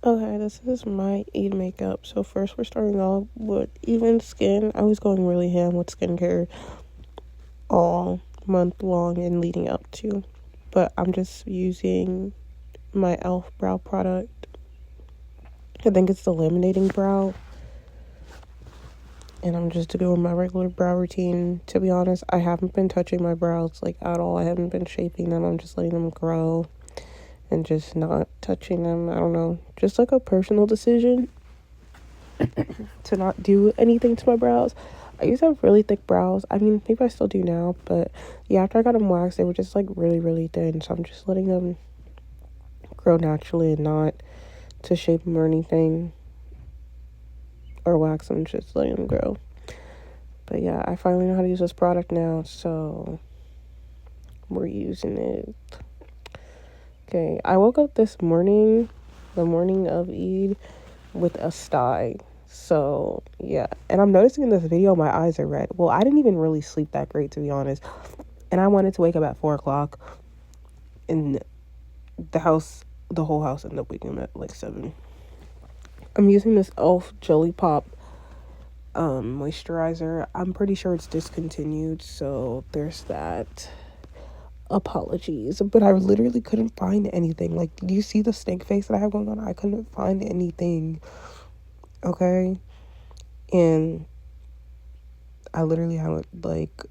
Okay, this is my Eid makeup. So first we're starting off with even skin. I was going really ham with skincare all month long and leading up to. But I'm just using my e.l.f. brow product. I think it's the laminating brow. And I'm just doing my regular brow routine. To be honest, I haven't been touching my brows like at all. I haven't been shaping them. I'm just letting them grow and just not touching them. I don't know. Just like a personal decision to not do anything to my brows. I used to have really thick brows. I mean, maybe I still do now, but yeah, after I got them waxed, they were just like really, really thin. So I'm just letting them grow naturally and not to shape them or anything or wax them, just letting them grow. But yeah, I finally know how to use this product now, so we're using it. Okay, I woke up this morning, the morning of Eid, with a sty. So yeah, and I'm noticing in this video my eyes are red. Well, I didn't even really sleep that great, to be honest, and I wanted to wake up at 4 o'clock, and the whole house ended up waking up at like 7. I'm using this e.l.f. Jelly Pop moisturizer. I'm pretty sure it's discontinued, so there's that. Apologies, but I literally couldn't find anything. Like, do you see the stink face that I have going on? I couldn't find anything. Okay, and I literally had like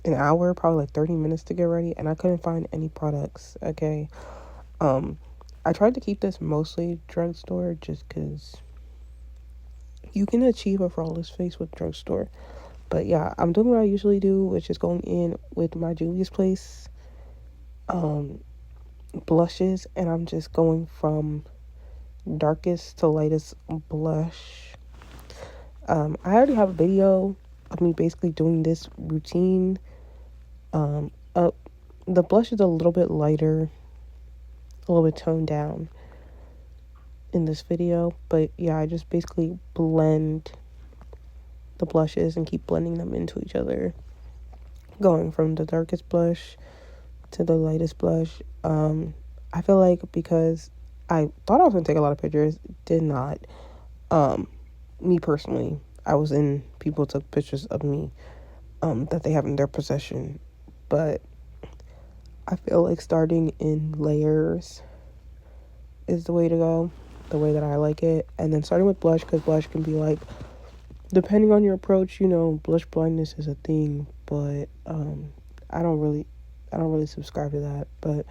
an hour, probably like 30 minutes to get ready, and I couldn't find any products. Okay, I tried to keep this mostly drugstore just because you can achieve a flawless face with drugstore. But yeah, I'm doing what I usually do, which is going in with my Juvia's Place blushes, and I'm just going from darkest to lightest blush. I already have a video of me basically doing this routine. Up the blush is a little bit lighter, a little bit toned down in this video, but yeah, I just basically blend the blushes and keep blending them into each other, going from the darkest blush to the lightest blush. I feel like because I thought I was gonna take a lot of pictures, did not. Me personally, I was in, people took pictures of me that they have in their possession, but I feel like starting in layers is the way to go, the way that I like it, and then starting with blush, because blush can be like, depending on your approach, blush blindness is a thing, but I don't really subscribe to that, but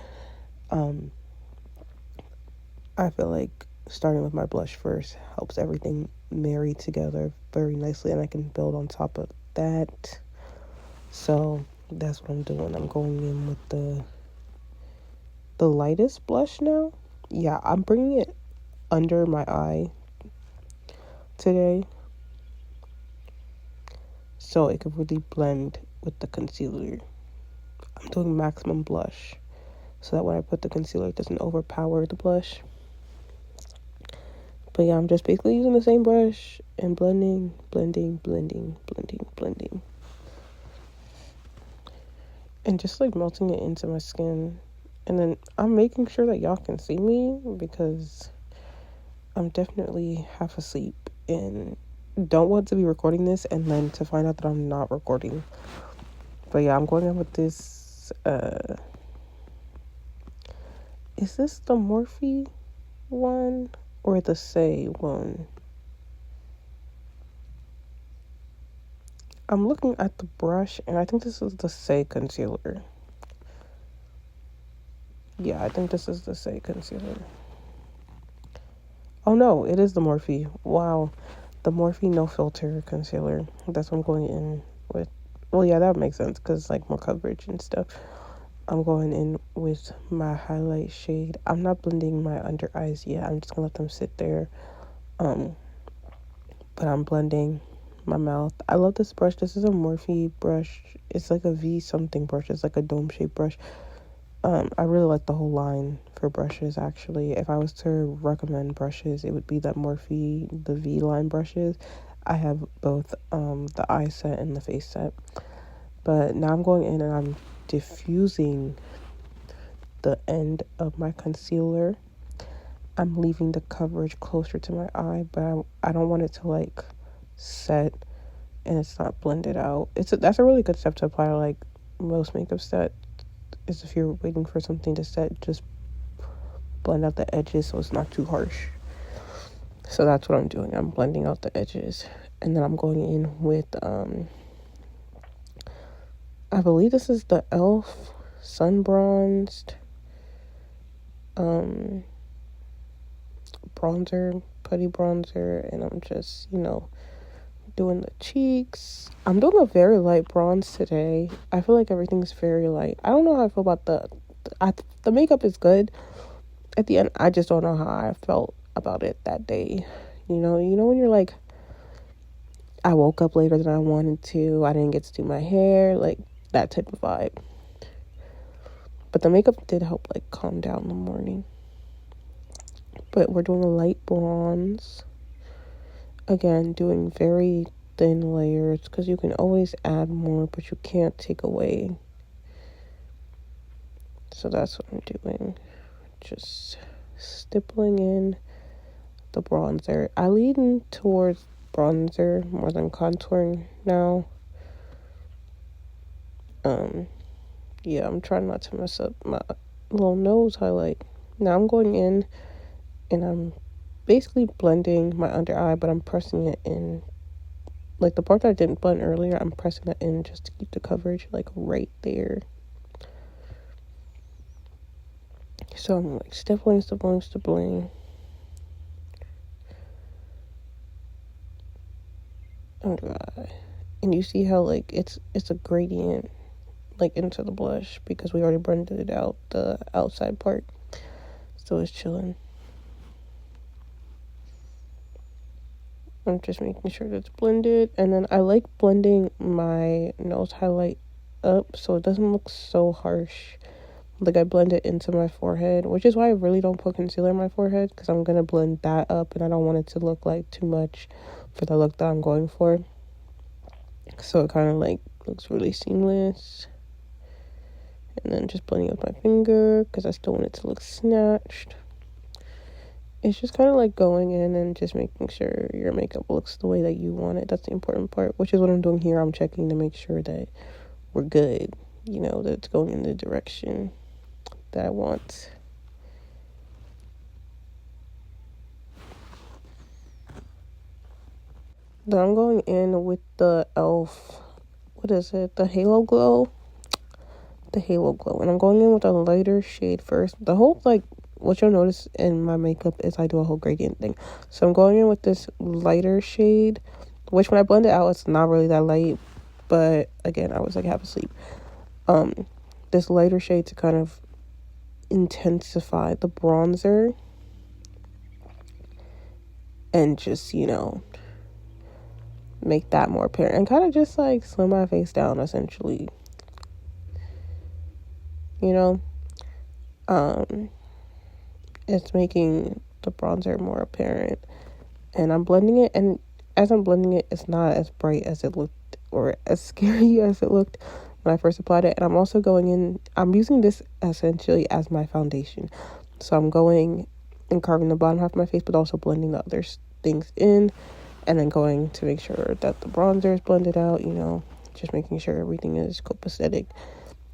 I feel like starting with my blush first helps everything marry together very nicely, and I can build on top of that. So that's what I'm doing. I'm going in with the lightest blush now. Yeah, I'm bringing it under my eye today, so it could really blend with the concealer. I'm doing maximum blush, so that when I put the concealer, it doesn't overpower the blush. But yeah, I'm just basically using the same brush and blending. And just like melting it into my skin. And then I'm making sure that y'all can see me, because I'm definitely half asleep and don't want to be recording this and then to find out that I'm not recording. But yeah, I'm going in with this, is this the Morphe one or the Say one? I'm looking at the brush, and I think this is the Say concealer. Yeah, I think this is the Say concealer. Oh no, it is the Morphe. Wow, the Morphe No Filter concealer. That's what I'm going in with. Well, yeah, that makes sense, because like more coverage and stuff. I'm going in with my highlight shade. I'm not blending my under eyes yet. I'm just gonna let them sit there. But I'm blending my mouth. I love this brush. This is a Morphe brush. It's like a V something brush. It's like a dome shaped brush. I really like the whole line for brushes, actually. If I was to recommend brushes, it would be that Morphe, the V line brushes. I have both the eye set and the face set. But now I'm going in and I'm diffusing the end of my concealer. I'm leaving the coverage closer to my eye, but I don't want it to like set and it's not blended out. That's a really good step to apply to like most makeup set, is if you're waiting for something to set, just blend out the edges so it's not too harsh. So that's what I'm doing. I'm blending out the edges, and then I'm going in with I believe this is the e.l.f. Sun Bronzed bronzer, putty bronzer, and I'm just, doing the cheeks. I'm doing a very light bronze today. I feel like everything's very light. I don't know how I feel about the makeup is good. At the end, I just don't know how I felt about it that day. You know when you're like, I woke up later than I wanted to. I didn't get to do my hair, like that type of vibe. But the makeup did help like calm down in the morning. But we're doing a light bronze. Again, doing very thin layers because you can always add more, but you can't take away. So that's what I'm doing. Just stippling in the bronzer. I lean towards bronzer more than contouring now. Yeah, I'm trying not to mess up my little nose highlight. Now I'm going in and I'm basically blending my under eye, but I'm pressing it in. Like the part that I didn't blend earlier, I'm pressing it in just to keep the coverage like right there. So I'm like stippling. Oh god. And you see how like it's a gradient like into the blush because we already blended it out, the outside part. So it's chilling. I'm just making sure that it's blended. And then I like blending my nose highlight up so it doesn't look so harsh. Like I blend it into my forehead, which is why I really don't put concealer in my forehead, because I'm going to blend that up and I don't want it to look like too much for the look that I'm going for. So it kind of like looks really seamless. And then just blending with my finger because I still want it to look snatched. It's just kind of like going in and just making sure your makeup looks the way that you want it. That's the important part, which is what I'm doing here. I'm checking to make sure that we're good, that it's going in the direction that I want. Then I'm going in with the e.l.f. What is it? The Halo Glow. And I'm going in with a lighter shade first. The whole what you'll notice in my makeup is I do a whole gradient thing. So I'm going in with this lighter shade, which when I blend it out, it's not really that light. But again, I was like half asleep. This lighter shade to kind of intensify the bronzer and just, make that more apparent and kind of just like slim my face down essentially. It's making the bronzer more apparent, and I'm blending it, and as I'm blending it, it's not as bright as it looked or as scary as it looked when I first applied it. And I'm also I'm using this essentially as my foundation, so I'm going and carving the bottom half of my face, but also blending the other things in, and then going to make sure that the bronzer is blended out, just making sure everything is copacetic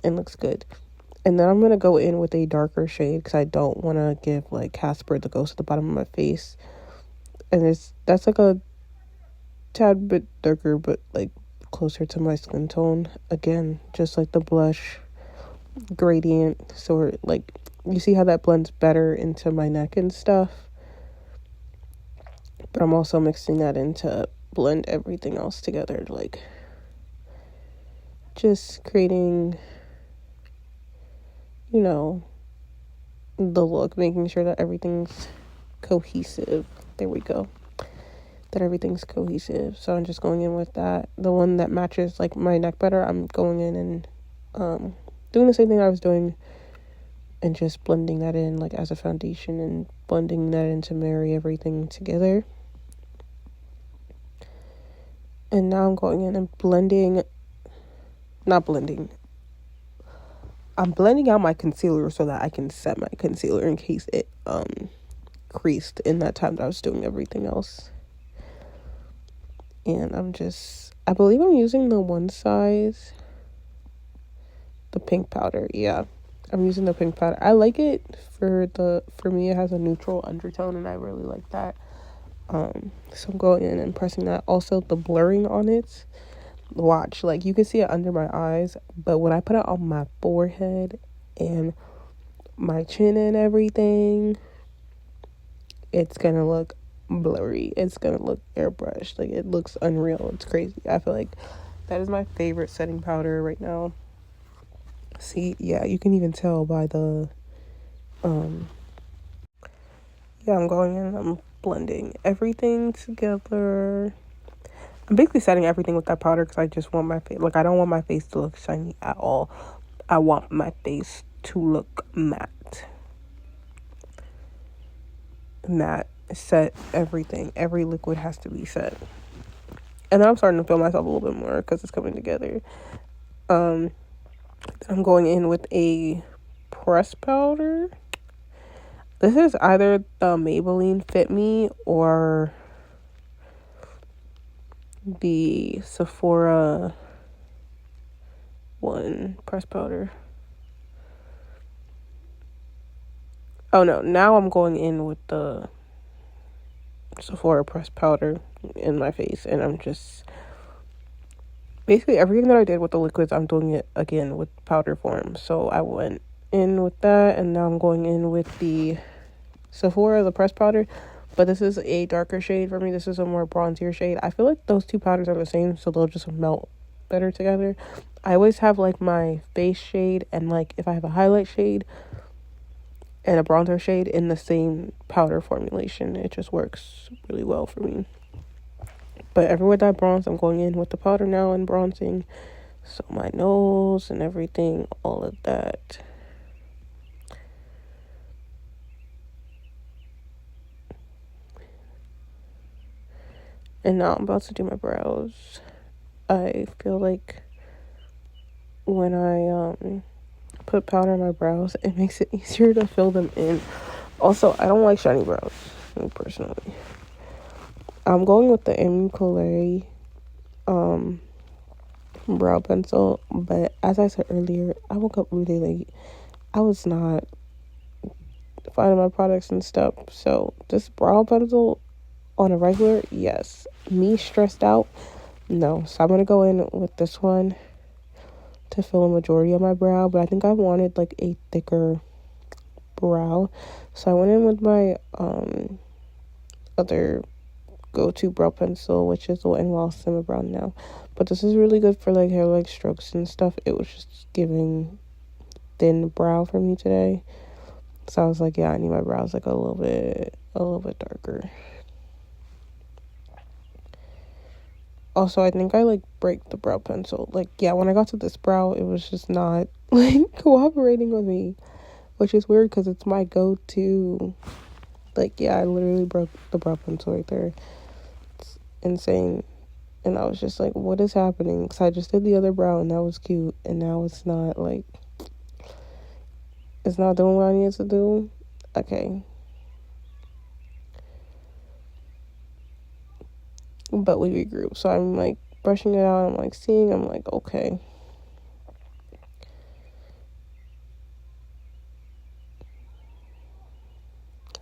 and looks good. And then I'm going to go in with a darker shade because I don't want to give like Casper the Ghost at the bottom of my face. And that's like a tad bit darker, but like closer to my skin tone. Again, just like the blush gradient. So like, you see how that blends better into my neck and stuff. But I'm also mixing that in to blend everything else together. Like, just creating, the look, making sure that everything's cohesive. There we go. That everything's cohesive. So I'm just going in with that. The one that matches like my neck better, I'm going in and doing the same thing I was doing and just blending that in like as a foundation and blending that in to marry everything together. And now I'm going in and I'm blending out my concealer so that I can set my concealer in case it creased in that time that I was doing everything else. And I believe I'm using the One Size, the pink powder. Yeah, I'm using the pink powder. I like it for me. It has a neutral undertone, and I really like that. So I'm going in and pressing that. Also, the blurring on it, watch, like you can see it under my eyes, but when I put it on my forehead and my chin and everything, it's gonna look blurry. It's gonna look airbrushed. Like, it looks unreal. It's crazy. I feel like that is my favorite setting powder right now. See, yeah, you can even tell by the yeah, I'm going in and I'm blending everything together. I'm basically setting everything with that powder because I just want my face, like, I don't want my face to look shiny at all. I want my face to look matte. Matte, set, everything. Every liquid has to be set. And then I'm starting to feel myself a little bit more because it's coming together. I'm going in with a press powder. This is either the Maybelline Fit Me or the Sephora one press powder. Oh no, now I'm going in with the Sephora press powder in my face, and I'm just basically everything that I did with the liquids, I'm doing it again with powder form. So I went in with that, and now I'm going in with the Sephora, the press powder, but this is a darker shade for me. This is a more bronzier shade. I feel like those two powders are the same, so they'll just melt better together. I always have like my face shade and like if I have a highlight shade and a bronzer shade in the same powder formulation. It just works really well for me. But everywhere that I bronze, I'm going in with the powder now and bronzing. So my nose and everything, all of that. And now I'm about to do my brows. I feel like when I put powder on my brows, it makes it easier to fill them in. Also, I don't like shiny brows, me personally. I'm going with the Color brow pencil, but as I said earlier, I woke up really late. I was not finding my products and stuff, so this brow pencil on a regular, yes. Me stressed out, no. So I'm gonna go in with this one to fill a majority of my brow, but I think I wanted like a thicker brow, so I went in with my other go-to brow pencil, which is the NYX Simmer Brown now. But this is really good for like hair, like strokes and stuff. It was just giving thin brow for me today, so I was like, yeah, I need my brows like a little bit darker. Also, I think I like break the brow pencil. Like, yeah, when I got to this brow, it was just not like cooperating with me, which is weird because it's my go-to. Like, yeah, I literally broke the brow pencil right there. It's insane. And I was just like, what is happening? Because I just did the other brow and that was cute. And now it's not like, it's not doing what I needed to do. Okay. But we regroup. So I'm like brushing it out. I'm like seeing. I'm like, okay.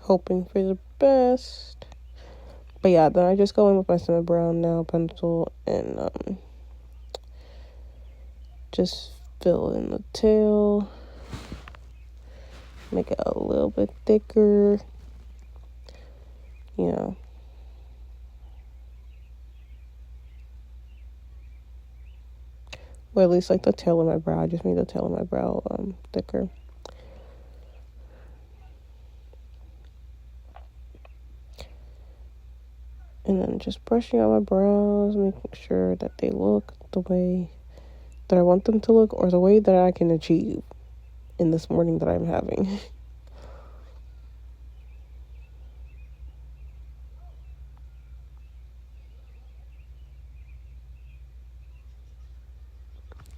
Hoping for the best. But yeah, then I just go in with my Simmer Brown now pencil and just fill in the tail. Make it a little bit thicker. You know. Or at least like the tail of my brow. I just made the tail of my brow thicker. And then just brushing out my brows, making sure that they look the way that I want them to look, or the way that I can achieve in this morning that I'm having.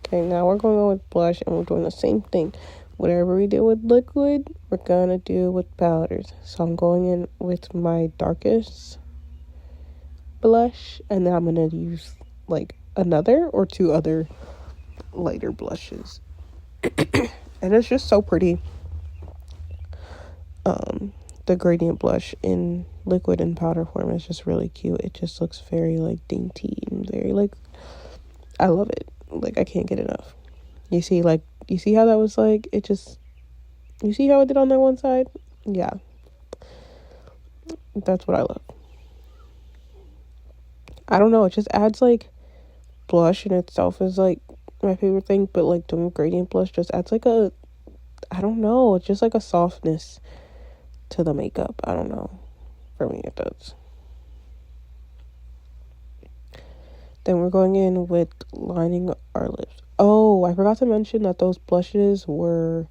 Okay, now we're going on with blush, and we're doing the same thing. whatever we do with liquid, we're gonna do with powders. So I'm going in with my darkest blush, and then I'm gonna use like another or two other lighter blushes. And it's just so pretty. The gradient blush in liquid and powder form is just really cute. It just looks very like dainty and very like, I love it. Like I can't get enough. You see how that was like, you see how it did on that one side? Yeah. That's what I love. I don't know, it just adds like, blush in itself is like my favorite thing, but like doing gradient blush just adds like I don't know, it's just like a softness to the makeup. I don't know. For me, it does. Then we're going in with lining our lips. Oh, I forgot to mention that those blushes were,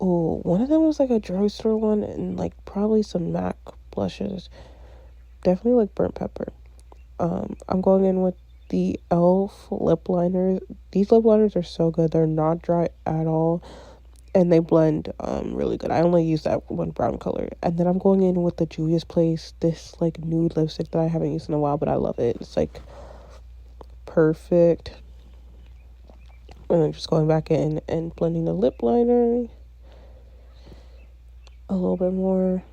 one of them was like a drugstore one, and like probably some MAC blushes. Definitely like burnt pepper. I'm going in with the e.l.f. lip liners. These lip liners are so good. They're not dry at all, and they blend really good. I only use that one brown color. And then I'm going in with the Juvia's Place, this like nude lipstick that I haven't used in a while, but I love it. It's like perfect. And then just going back in and blending the lip liner a little bit more.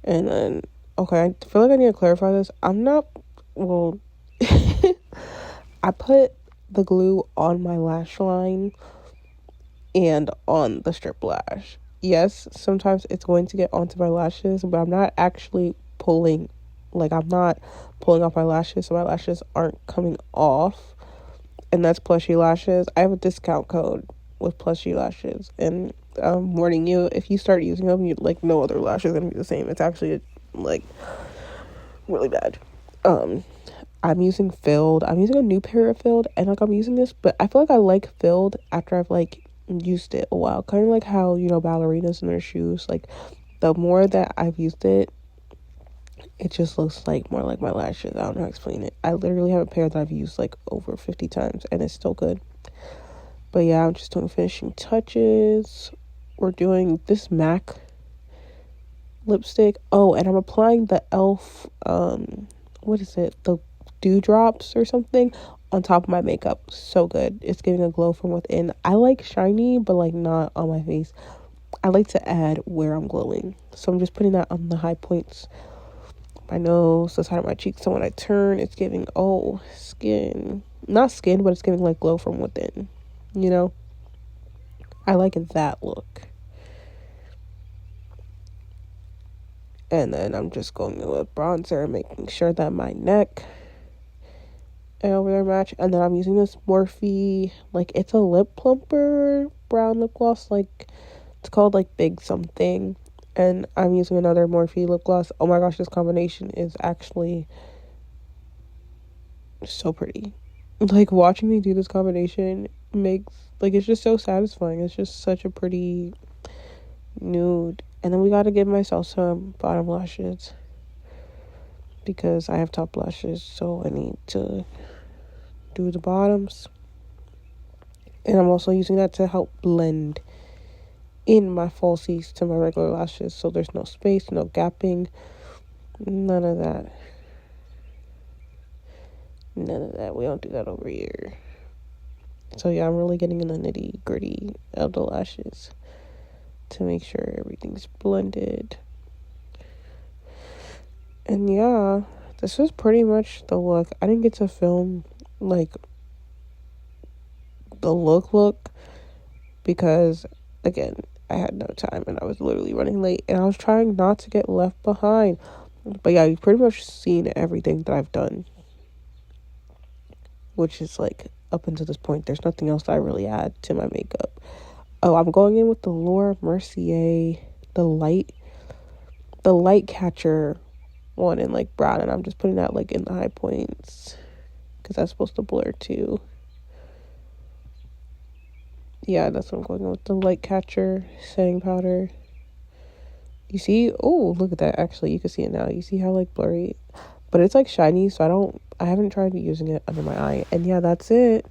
And then, okay, I feel like I need to clarify this. I'm not, well, I put the glue on my lash line and on the strip lash. Yes, sometimes it's going to get onto my lashes, but I'm not pulling off my lashes, so my lashes aren't coming off. And that's Plushy Lashes. I have a discount code with Plushy Lashes, and I'm warning you, if you start using them, you like no other lash is gonna be the same. It's actually like really bad. I'm using Filled. I'm using a new pair of Filled, and like I'm using this, but I feel like I like Filled after I've like used it a while. Kind of like how, you know, ballerinas in their shoes. Like the more that I've used it, it just looks like more like my lashes. I don't know how to explain it. I literally have a pair that I've used like over 50 times, and it's still good. But yeah, I'm just doing finishing touches. We're doing this MAC lipstick. Oh, and I'm applying the e.l.f. What is it? The dewdrops or something on top of my makeup. So good. It's giving a glow from within. I like shiny, but like not on my face. I like to add where I'm glowing. So I'm just putting that on the high points. My nose, the side of my cheeks. So when I turn, it's giving, skin. Not skin, but it's giving like glow from within. You know? I like that look. And then I'm just going with bronzer, making sure that my neck and over there match. And then I'm using this Morphe, like it's a lip plumper brown lip gloss, like it's called like Big Something. And I'm using another Morphe lip gloss. Oh my gosh, this combination is actually so pretty. Like watching me do this combination makes, like, it's just so satisfying. It's just such a pretty nude. And then we gotta give myself some bottom lashes because I have top lashes, so I need to do the bottoms. And I'm also using that to help blend in my falsies to my regular lashes, so there's no space, no gapping, none of that. We don't do that over here. So yeah, I'm really getting in the nitty gritty of the lashes to make sure everything's blended. And yeah, this was pretty much the look. I didn't get to film like the look because again, I had no time and I was literally running late and I was trying not to get left behind. But yeah, you've pretty much seen everything that I've done, which is like up until this point, there's nothing else that I really add to my makeup. Oh, I'm going in with the Laura Mercier, the light catcher one in like brown, and I'm just putting that like in the high points because that's supposed to blur too. Yeah, that's what I'm going with, the light catcher setting powder. You see? Oh, look at that. Actually, you can see it now. You see how like blurry? but it's like shiny, so I haven't tried using it under my eye. And yeah, that's it.